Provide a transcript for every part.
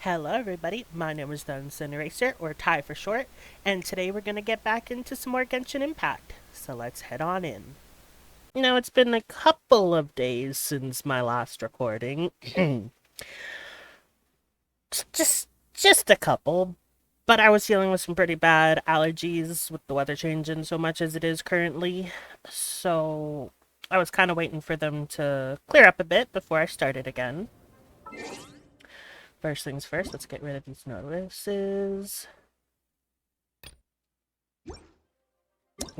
Hello everybody, my name is the Incinerator, or Ty for short, and today we're gonna get back into some more Genshin Impact, so let's head on in. Now it's been a couple of days since my last recording. just a couple, but I was dealing with some pretty bad allergies with the weather changing so much as it is currently, so I was kind of waiting for them to clear up a bit before I started again. First things first, let's get rid of these notices.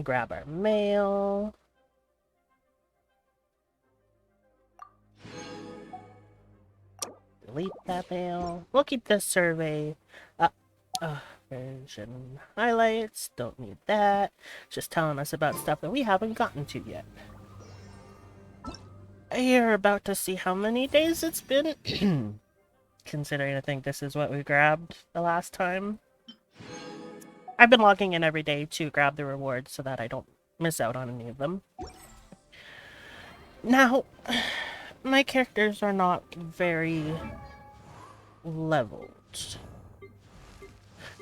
Grab our mail. Delete that mail. We'll keep this survey. Version highlights. Don't need that. Just telling us about stuff that we haven't gotten to yet. You're about to see how many days it's been. Considering I think this is what we grabbed the last time. I've been logging in every day to grab the rewards so that I don't miss out on any of them. Now, my characters are not very leveled.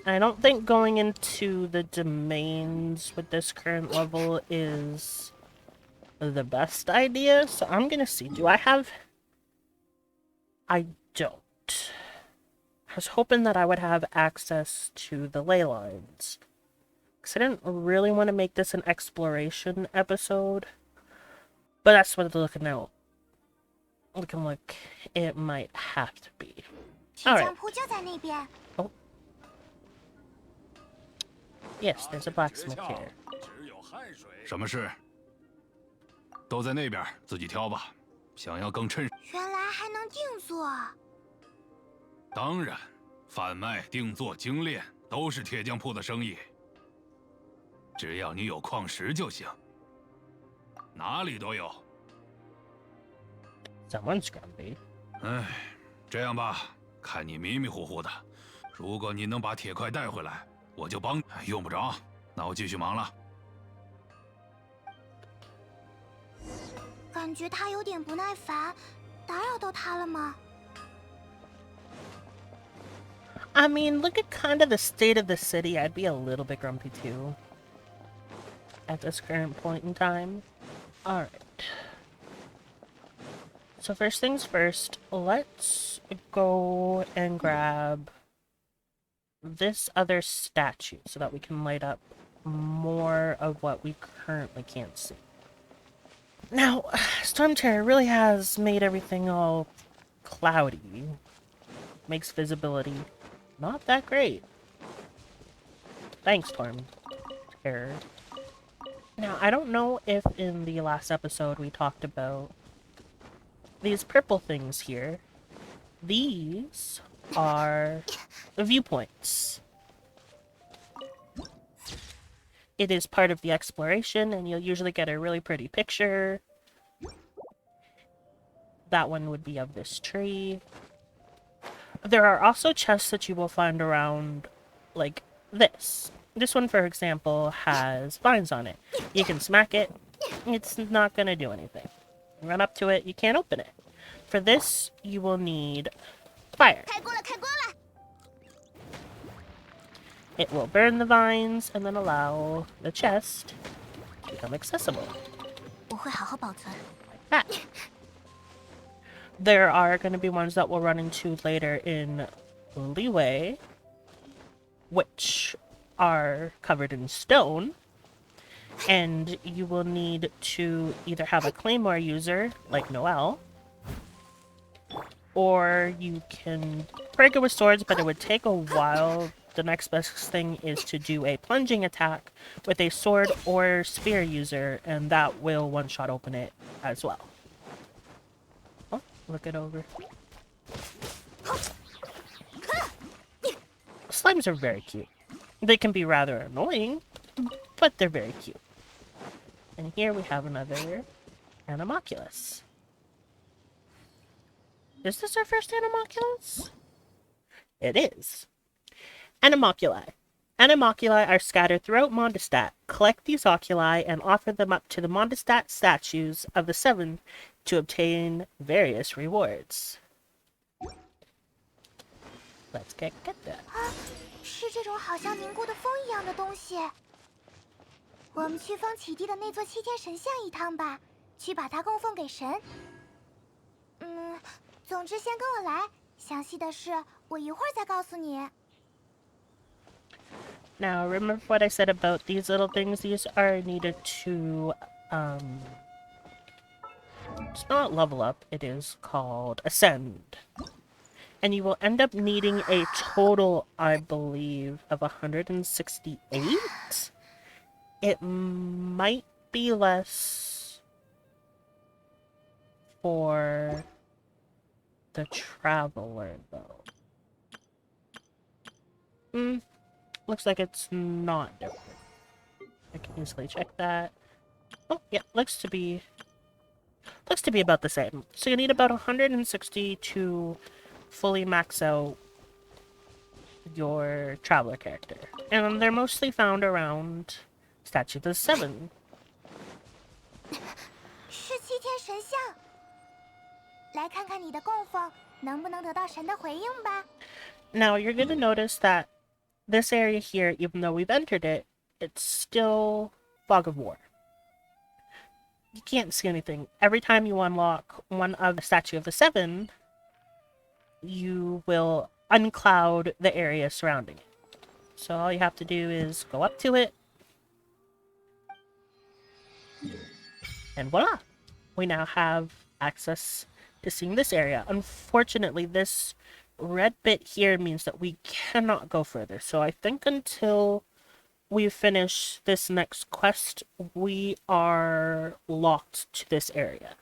And I don't think going into the domains with this current level is the best idea, so I'm gonna see. Do I have... I don't. I was hoping that I would have access to the ley lines. Because I didn't really want to make this an exploration episode. But that's what it's looking like it might have to be. Alright. Oh. Yes, there's a blacksmith here. 什么事？都在那边，自己挑吧。想要更趁……原来还能定做。当然，贩卖、定做、精炼都是铁匠铺的生意。只要你有矿石就行，哪里都有。Someone's gonna be. 哎，这样吧，看你迷迷糊糊的，如果你能把铁块带回来，我就帮。用不着，那我继续忙了。感觉他有点不耐烦，打扰到他了吗？ I mean, look at kind of the state of the city. I'd be a little bit grumpy too. At this current point in time. Alright. So first things first, let's go and grab this other statue so that we can light up more of what we currently can't see. Now, Storm Terror really has made everything all cloudy. Makes visibility not that great. Thanks, Storm Terror. Now, I don't know if in the last episode we talked about these purple things here. These are the viewpoints. It is part of the exploration, and you'll usually get a really pretty picture. That one would be of this tree. There are also chests that you will find around, like this. This one, for example, has vines on it. You can smack it, it's not gonna do anything. Run up to it, you can't open it. For this, you will need fire. It will burn the vines and then allow the chest to become accessible. Like that. There are going to be ones that we'll run into later in Leeway, which are covered in stone, and you will need to either have a claymore user, like Noelle, or you can break it with swords, but it would take a while. The next best thing is to do a plunging attack with a sword or spear user, and that will one-shot open it as well. Oh, look it over. Slimes are very cute. They can be rather annoying, but they're very cute. And here we have another Anemoculus. Is this our first Anemoculus? It is. Anemoculi. Anemoculi are scattered throughout Mondstadt. Collect these oculi and offer them up to the Mondstadt statues of the Seven to obtain various rewards. Let's get that. 是这种好像凝固的风一样的东西。我们去风起地的那座七天神像一趟吧，去把它供奉给神。总之先跟我来，详细的事我一会儿再告诉你。Now, remember what I said about these little things? These are needed to, it's not level up, it is called ascend. And you will end up needing a total, I believe, of 168? It might be less for the traveler, though. Looks like it's not different. I can easily check that. Oh, yeah, looks to be about the same. So you need about 160 to fully max out your traveler character. And they're mostly found around Statue of the Seven. 是七天神像，来看看你的供奉能不能得到神的回应吧。 Now, you're going to notice that this area here, even though we've entered it, it's still Fog of War. You can't see anything. Every time you unlock one of the Statue of the Seven, you will uncloud the area surrounding it. So all you have to do is go up to it, and voila! We now have access to seeing this area. Unfortunately, this red bit here means that we cannot go further. So I think until we finish this next quest, we are locked to this area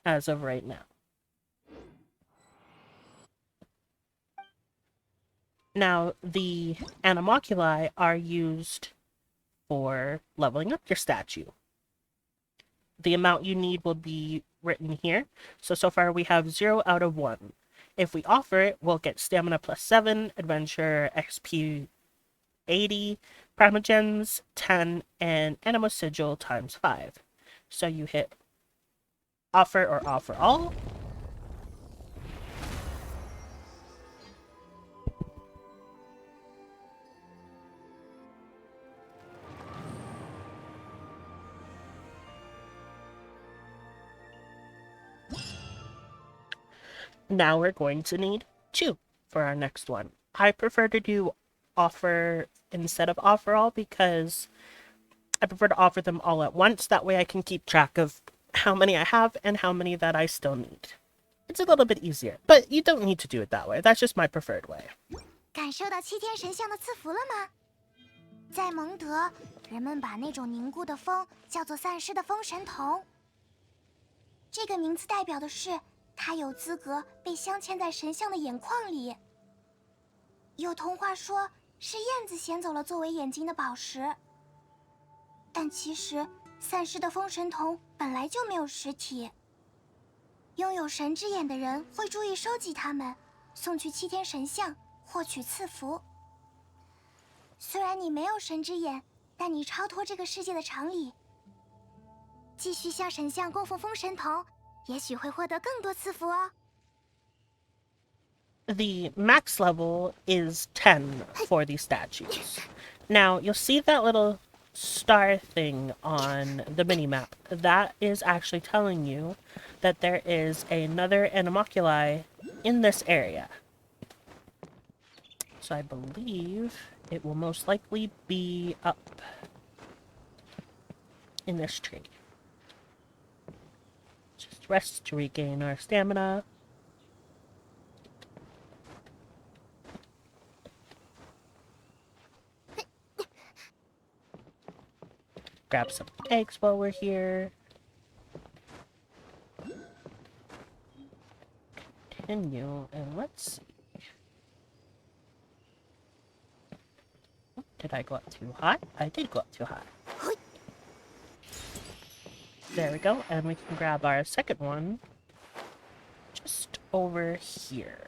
as of right now. Now, the animoculi are used for leveling up your statue. The amount you need will be written here. So far we have 0 out of 1. If we offer it, we'll get stamina plus 7, adventure XP 80, Primogems 10, and Animo Sigil times 5. So you hit offer or offer all. Now we're going to need 2 for our next one. I prefer to do offer instead of offer all because I prefer to offer them all at once. That way I can keep track of how many I have and how many that I still need. It's a little bit easier, but you don't need to do it that way. That's just my preferred way. 感受到七天神像的赐福了吗？在蒙德，人们把那种凝固的风叫做散失的风神童。这个名字代表的是他有资格被镶嵌在神像的眼眶里。有童话说是燕子衔走了作为眼睛的宝石，但其实散失的风神童本来就没有实体。拥有神之眼的人会注意收集它们，送去七天神像，获取赐福。虽然你没有神之眼，但你超脱这个世界的常理。继续向神像供奉风神童，也许会获得更多赐福哦。The max level is 10 for these statues. Now, you'll see that little star thing on the minimap. That is actually telling you that there is another animoculi in this area. So I believe it will most likely be up in this tree. Just rest to regain our stamina. Grab some eggs while we're here. Continue, and let's see. Did I go up too high? I did go up too high. There we go, and we can grab our second one just over here.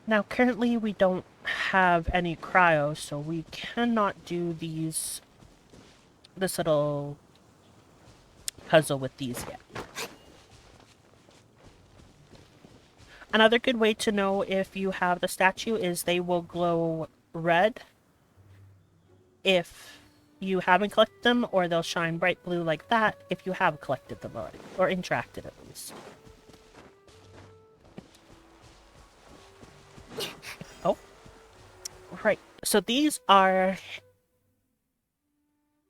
Now, currently we don't have any cryo, so we cannot do this little puzzle with these yet. Another good way to know if you have the statue is they will glow red if you haven't collected them, or they'll shine bright blue like that if you have collected them already, or interacted at least. Oh, right. So these are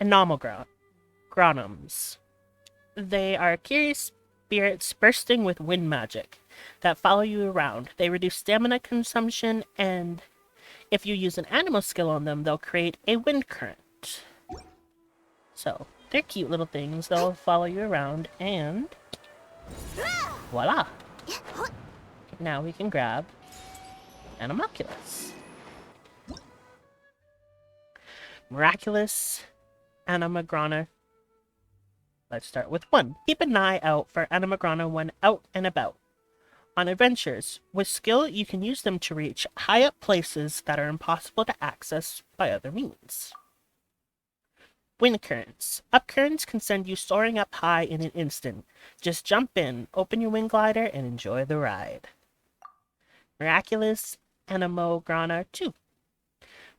anomogronums. They are curious spirits bursting with wind magic that follow you around. They reduce stamina consumption, and if you use an animal skill on them, they'll create a wind current. So, they're cute little things. They'll follow you around, and voila! Now we can grab an homunculus. Miraculous Animagrana. Let's start with 1. Keep an eye out for Animagrana when out and about. On adventures, with skill, you can use them to reach high up places that are impossible to access by other means. Wind currents. Up currents can send you soaring up high in an instant. Just jump in, open your wind glider, and enjoy the ride. Miraculous Animograna 2.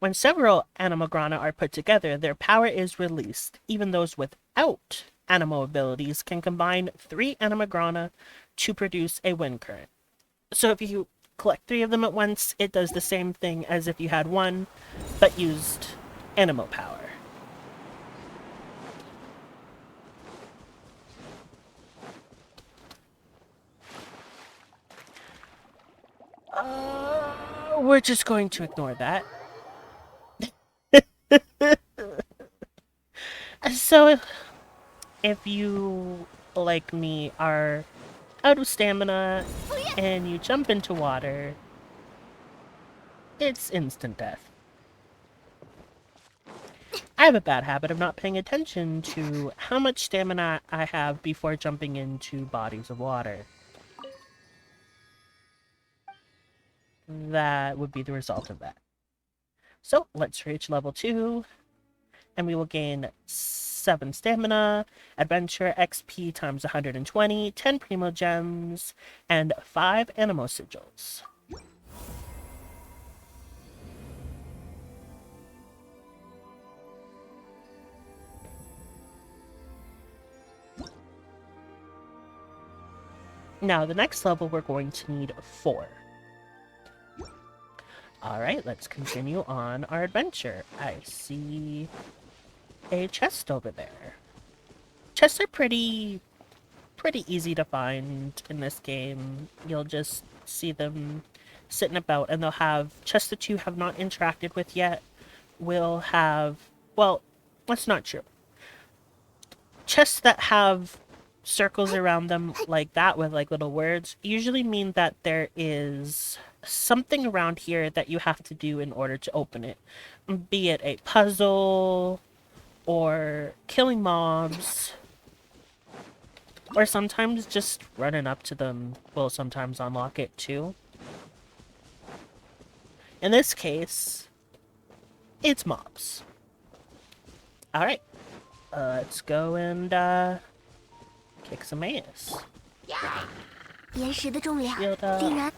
When several Animograna are put together, their power is released. Even those without Animo abilities can combine 3 Animograna to produce a wind current. So if you collect 3 of them at once, it does the same thing as if you had 1, but used Animo power. We're just going to ignore that. So if you, like me, are out of stamina and you jump into water, it's instant death. I have a bad habit of not paying attention to how much stamina I have before jumping into bodies of water. That would be the result of that. So let's reach level 2, and we will gain 7 stamina, adventure XP times 120, 10 Primogems, and 5 Animo sigils. Now, the next level we're going to need 4. Alright, let's continue on our adventure. I see a chest over there. Chests are pretty easy to find in this game. You'll just see them sitting about, and they'll have chests that you have not interacted with yet. Will have, well, that's not true. Chests that have circles around them like that with like little words usually mean that there is something around here that you have to do in order to open it. Be it a puzzle, or killing mobs, or sometimes just running up to them will sometimes unlock it too. In this case, it's mobs. Alright, let's go and kick some ass. 岩石的重量 Shield up. 令人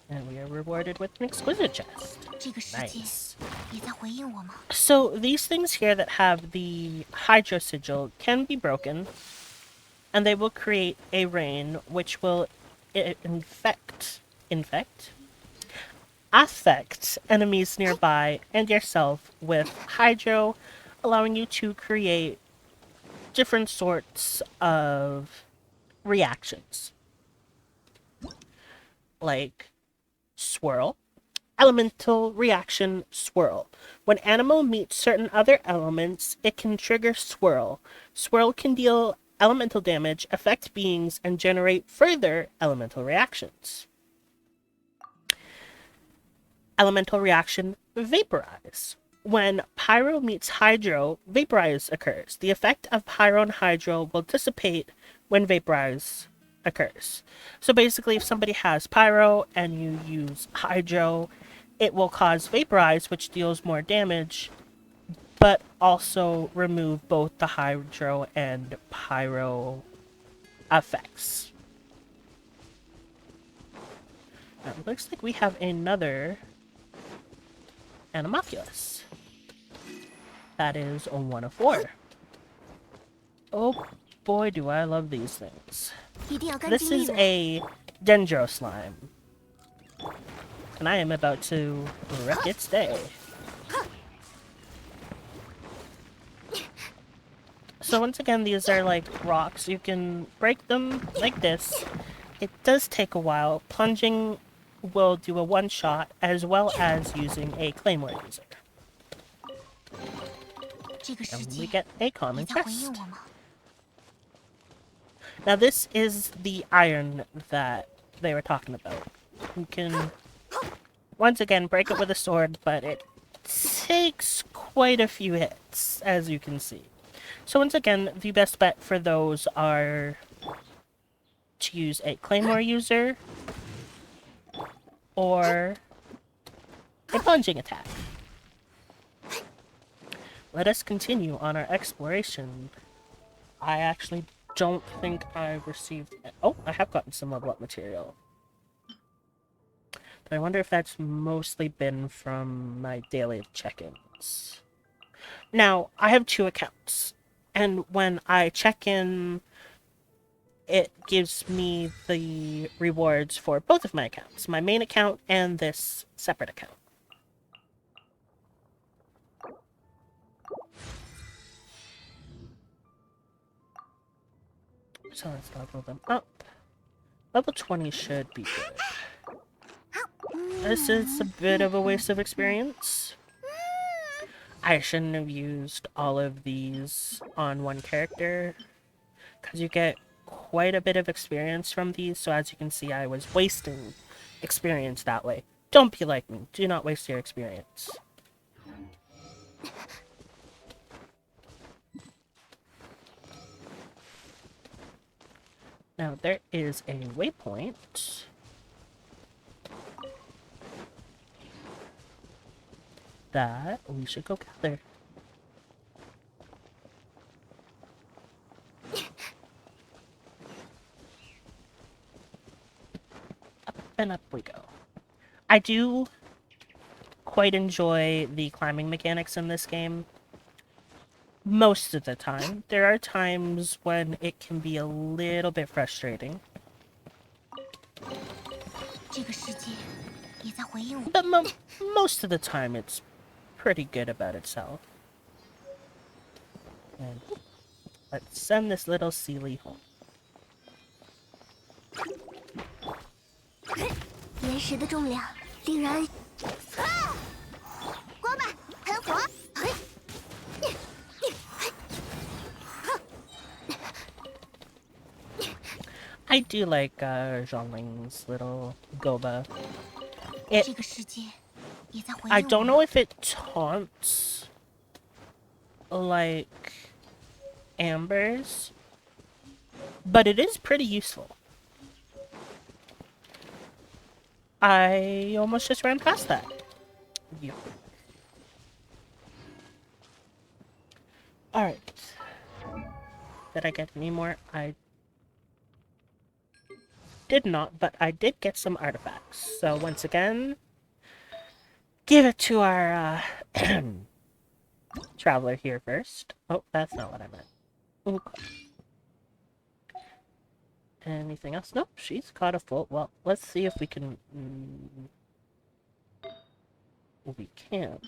And we are rewarded with an exquisite chest. 这个世界 Nice. 也在回应我吗？ So these things here that have the Hydro Sigil can be broken, and they will create a rain which will affect enemies nearby and yourself with Hydro, allowing you to create different sorts of reactions. Like swirl. Elemental reaction swirl. When Animo meets certain other elements, it can trigger swirl. Swirl can deal elemental damage, affect beings, and generate further elemental reactions. Elemental reaction vaporize. When Pyro meets Hydro, vaporize occurs. The effect of Pyro and Hydro will dissipate when vaporize occurs. So basically, if somebody has pyro and you use hydro, it will cause vaporize, which deals more damage, but also remove both the hydro and pyro effects. Now, it looks like we have another Animalculus. That is a 1 of 4. Oh boy, do I love these things. 一定要干 This 净利 is 落。 a Dendro slime. And I am about to wreck its day. So once again, these are like rocks. You can break them like this. It does take a while. Plunging will do a one-shot, as well as using a claymore user. 这个世 And 界 we get a 也 common 在回应 chest. 我吗？ Now this is the iron that they were talking about. You can, once again, break it with a sword, but it takes quite a few hits, as you can see. So once again, the best bet for those are to use a claymore user or a plunging attack. Let us continue on our exploration. I actually don't think I received... Oh, I have gotten some level up material. But I wonder if that's mostly been from my daily check-ins. Now, I have 2 accounts. And when I check in, it gives me the rewards for both of my accounts. My main account and this separate account. So let's level them up. Level 20 should be good. This is a bit of a waste of experience. I shouldn't have used all of these on one character, because you get quite a bit of experience from these, so as you can see, I was wasting experience that way. Don't be like me. Do not waste your experience. Now, there is a waypoint that we should go gather. Up and up we go. I do quite enjoy the climbing mechanics in this game. Most of the time. There are times when it can be a little bit frustrating. 这个世界也在回应我。 But most of the time it's pretty good about itself. And let's send this little Sealy home. 岩石的重量令人……锅巴喷火！ I do like Zhongling's little Goba. 这个世界也在回应 I 我 don't 吗。 know if it taunts like Amber's, but it is pretty useful. I almost just ran past that. Yeah. Alright. Did I get any more? I did not, but I did get some artifacts. So once again, give it to our traveler here first. Oh, that's not what I meant. Okay. Anything else? Nope, she's caught a full. Well, let's see if we can. We can.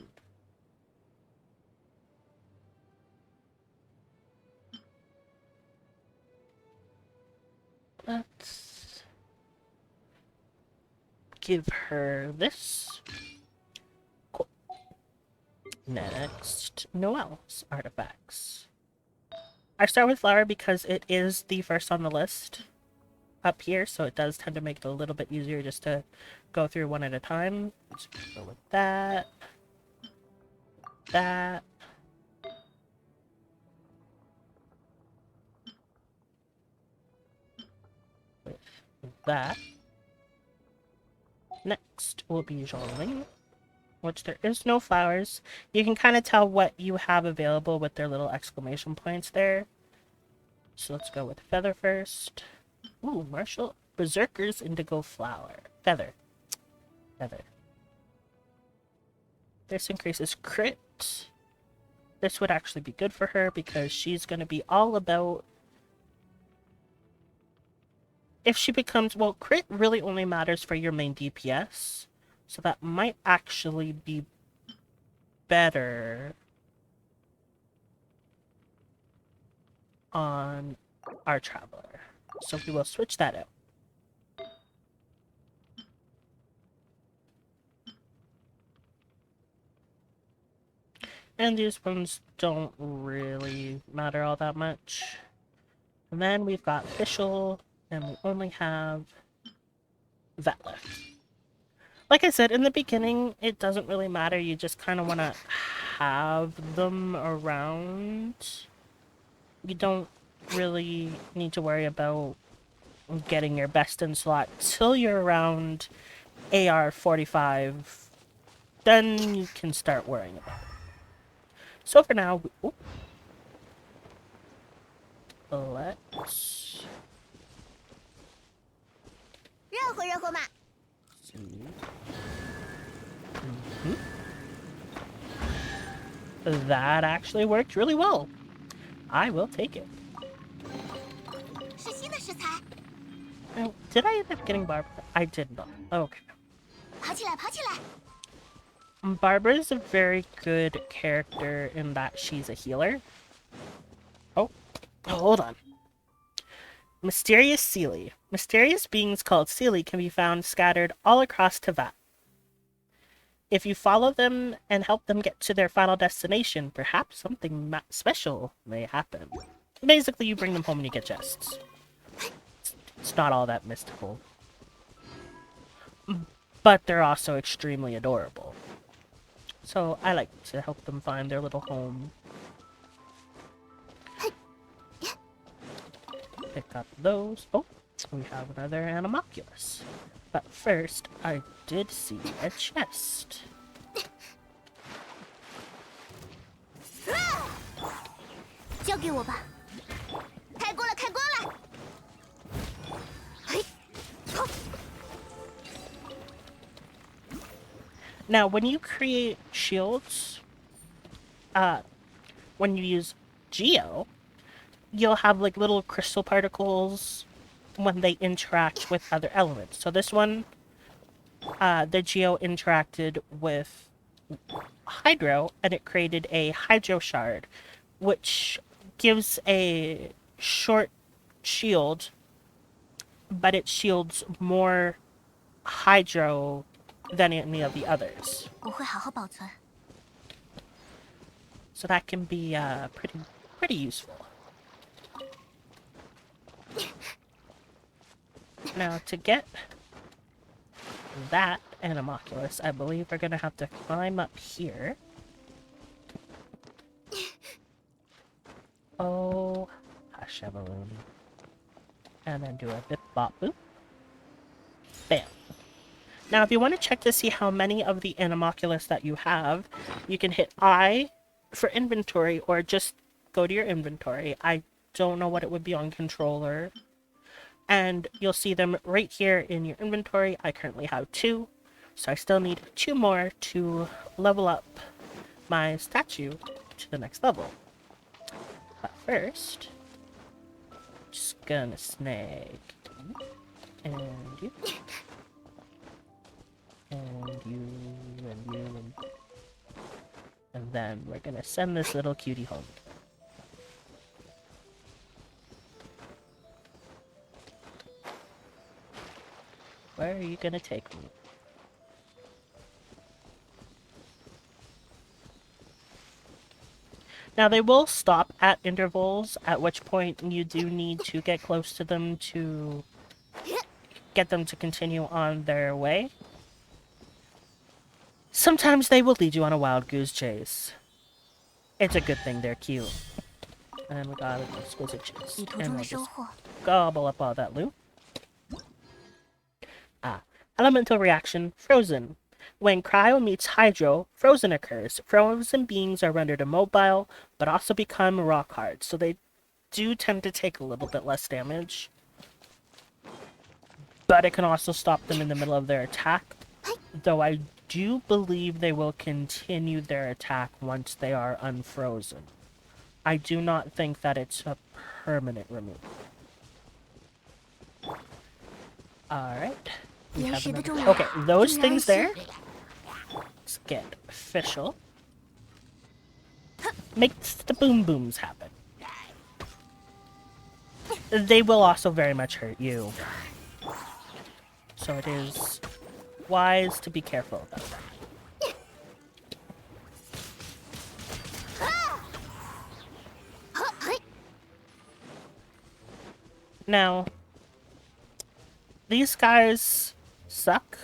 Let's give her this. Cool. Next, Noelle's artifacts. I start with Flower because it is the first on the list up here, so it does tend to make it a little bit easier just to go through one at a time. Let's go with that. That. Wait, that. Next will be Zhongling, which there is no flowers. You can kind of tell what you have available with their little exclamation points there. So let's go with Feather first. Ooh, Martial Berserker's Indigo Flower. Feather. Feather. This increases crit. This would actually be good for her because she's going to be all about... If she becomes... Well, crit really only matters for your main DPS. So that might actually be better on our Traveler. So we will switch that out. And these ones don't really matter all that much. And then we've got Fischl, and we only have that left. Like I said, in the beginning, it doesn't really matter. You just kind of want to have them around. You don't really need to worry about getting your best in slot till you're around AR 45. Then you can start worrying about it. So for now, let's 热乎热乎嘛。 see. That actually worked really well. I will take it. 是新的食材， Oh, did I end up getting Barbara? I did not. Okay. 跑起来，跑起来！ Barbara is a very good character in that she's a healer. Oh, hold on. Mysterious Seelie. Mysterious beings called Seelie can be found scattered all across Teyvat. If you follow them and help them get to their final destination, perhaps something special may happen. Basically, you bring them home and you get chests. It's not all that mystical. But they're also extremely adorable. So I like to help them find their little home. Pick up those. Oh, we have another Animalculus. But first, I did see a chest. 交给我吧。开锅了，开锅了！嘿，冲！ Now, when you create shields, when you use Geo, you'll have like little crystal particles when they interact with other elements. So this one, the Geo interacted with Hydro, and it created a Hydro Shard, which gives a short shield, but it shields more Hydro than any of the others. 我会好好保存。 So that can be pretty useful. Now, to get that Animalculus, I believe we're going to have to climb up here. Oh, hush, Evelyn. And then do a bip bop boop. Bam. Now, if you want to check to see how many of the Animalculus that you have, you can hit I for inventory, or just go to your inventory. I don't know what it would be on controller. And you'll see them right here in your inventory. I currently have 2, so I still need 2 more to level up my statue to the next level. But first, just gonna snag you, and you, and you, and you, and then we're gonna send this little cutie home. Where are you gonna take me? Now, they will stop at intervals, at which point you do need to get close to them to get them to continue on their way. Sometimes they will lead you on a wild goose chase. It's a good thing they're cute. And we got an exquisite chest. 旅途 And 中 we'll 的收 just 获， gobble up all that loot. Elemental reaction, frozen. When cryo meets hydro, frozen occurs. Frozen beings are rendered immobile, but also become rock hard, so they do tend to take a little bit less damage. But it can also stop them in the middle of their attack, though I do believe they will continue their attack once they are unfrozen. I do not think that it's a permanent removal. Alright. Okay, those things there. Let's get official. Makes the boom booms happen. They will also very much hurt you. So it is wise to be careful about that. Now, these guys suck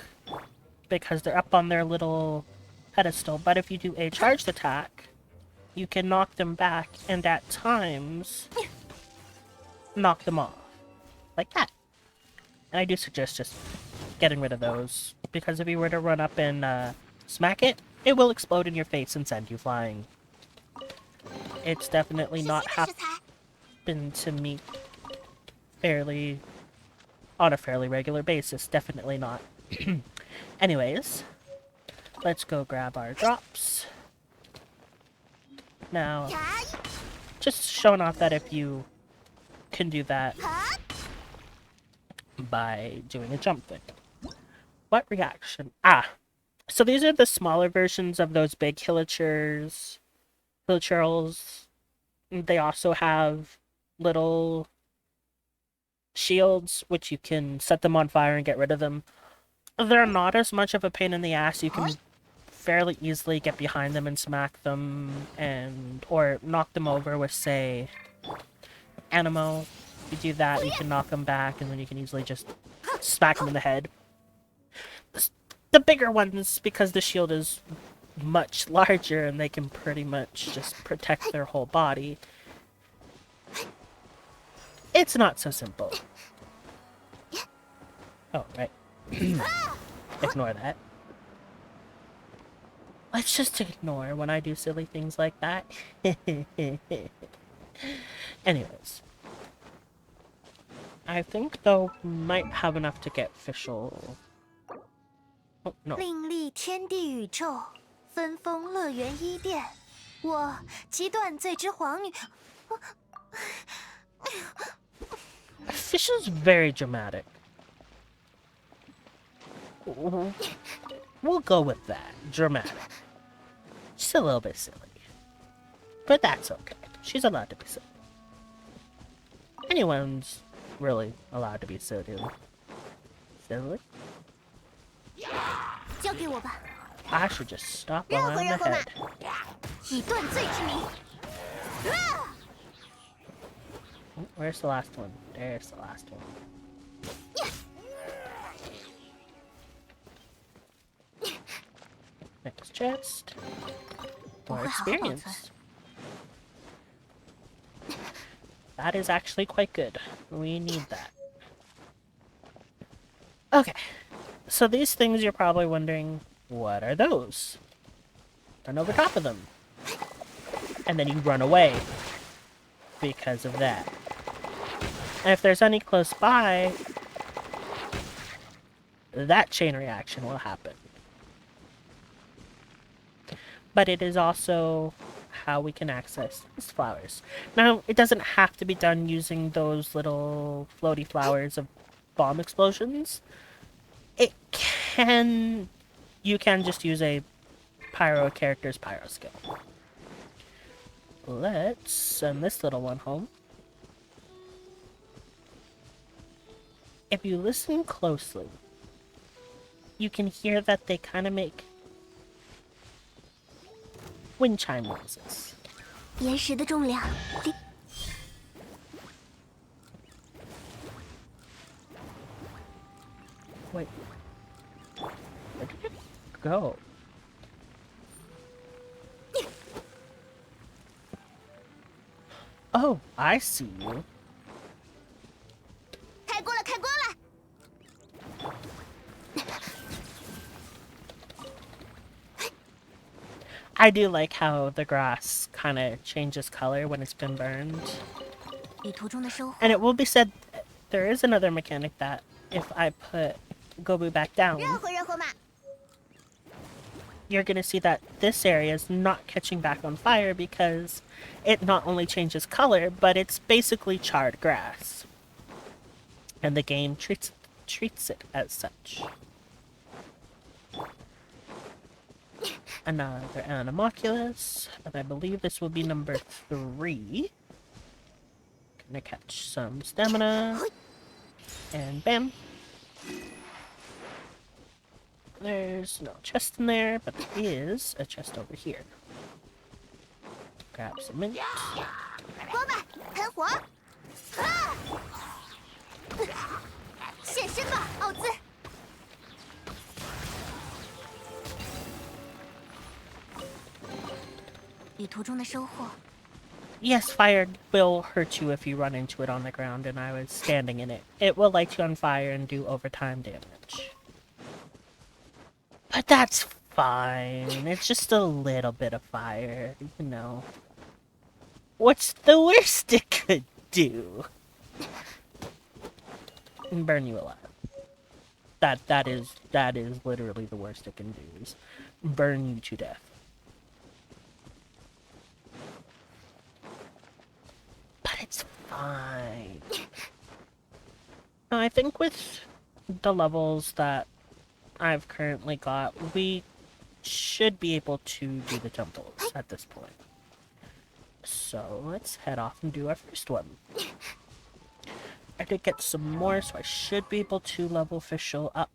because they're up on their little pedestal, but if you do a charged attack, you can knock them back and at times knock them off. Like that. And I do suggest just getting rid of those, because if you were to run up and smack it, it will explode in your face and send you flying. It's definitely not happened to me on a fairly regular basis. Definitely not. Anyways, let's go grab our drops. Now, just showing off that if you can do that by doing a jump thing. What reaction? So these are the smaller versions of those big hilichurls. They also have little shields, which you can set them on fire and get rid of them. They're not as much of a pain in the ass. You can fairly easily get behind them and smack them, or knock them over with, say, Animo. You do that, you can knock them back, and then you can easily just smack them in the head. The bigger ones, because the shield is much larger and they can pretty much just protect their whole body, it's not so simple. Oh, right. Ignore that. Let's just ignore when I do silly things like that. Anyways. I think, though, might have enough to get official. Oh, no. 另立天地宇宙，分封乐园伊甸。我极断罪之皇女。Official's very dramatic. We'll go with that. Dramatic. Just a little bit silly. But that's okay. She's allowed to be silly. Anyone's really allowed to be silly. Silly? I should just stop while I'm ahead. Oh, where's the last one? There's the last one. Next chest. More experience. That is actually quite good. We need that. Okay. So these things, you're probably wondering, what are those? Run over top of them. And then you run away. Because of that. And if there's any close by, that chain reaction will happen. But it is also how we can access these flowers. Now, it doesn't have to be done using those little floaty flowers of bomb explosions. You can just use a pyro character's pyro skill. Let's send this little one home. If you listen closely, you can hear that they kind of make wind chime noises. Wait. Where did it go? Oh, I see you. I do like how the grass kind of changes color when it's been burned. 旅途中的收获 And it will be said, there is another mechanic that if I put Gobu back down, 热乎热乎嘛。 you're going to see that this area is not catching back on fire because it not only changes color, but it's basically charred grass. And the game treats it as such. Another Animoculus, and I believe this will be number 3. Gonna catch some stamina, and bam. There's no chest in there, but there is a chest over here. Grab some mint. 锅巴，喷火！啊！现身吧，奥兹！ 旅途中的收获， Yes, fire will hurt you if you run into it on the ground, and I was standing in it. It will light you on fire and do overtime damage. But that's fine. It's just a little bit of fire, you know. What's the worst it could do? And burn you alive. That is literally the worst it can do, is burn you to death. But it's fine. I think with the levels that I've currently got, we should be able to do the temples at this point. So let's head off and do our first one. I did get some more, so I should be able to level Fischl up.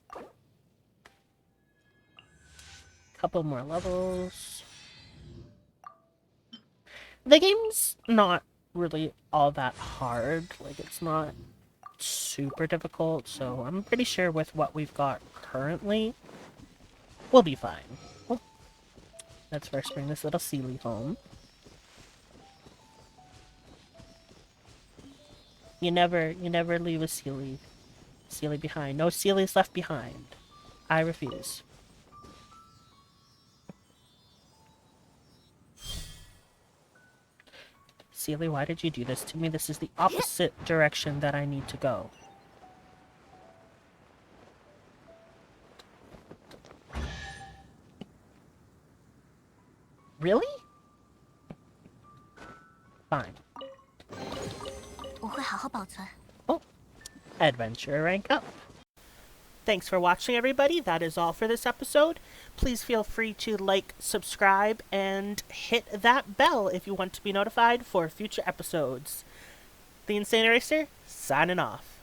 Couple more levels. The game's not really all that hard. Like, it's not super difficult, so I'm pretty sure with what we've got currently, we'll be fine. Oh, let's first bring this little Sealy home. You never leave a Sealy behind. No Sealy's left behind. I refuse. Sealy, why did you do this to me? This is the opposite direction that I need to go. Really? Fine. 我会好好保存。 Oh, adventure rank up. Thanks for watching, everybody. That is all for this episode. Please feel free to like, subscribe, and hit that bell if you want to be notified for future episodes. The Insane Eraser, signing off.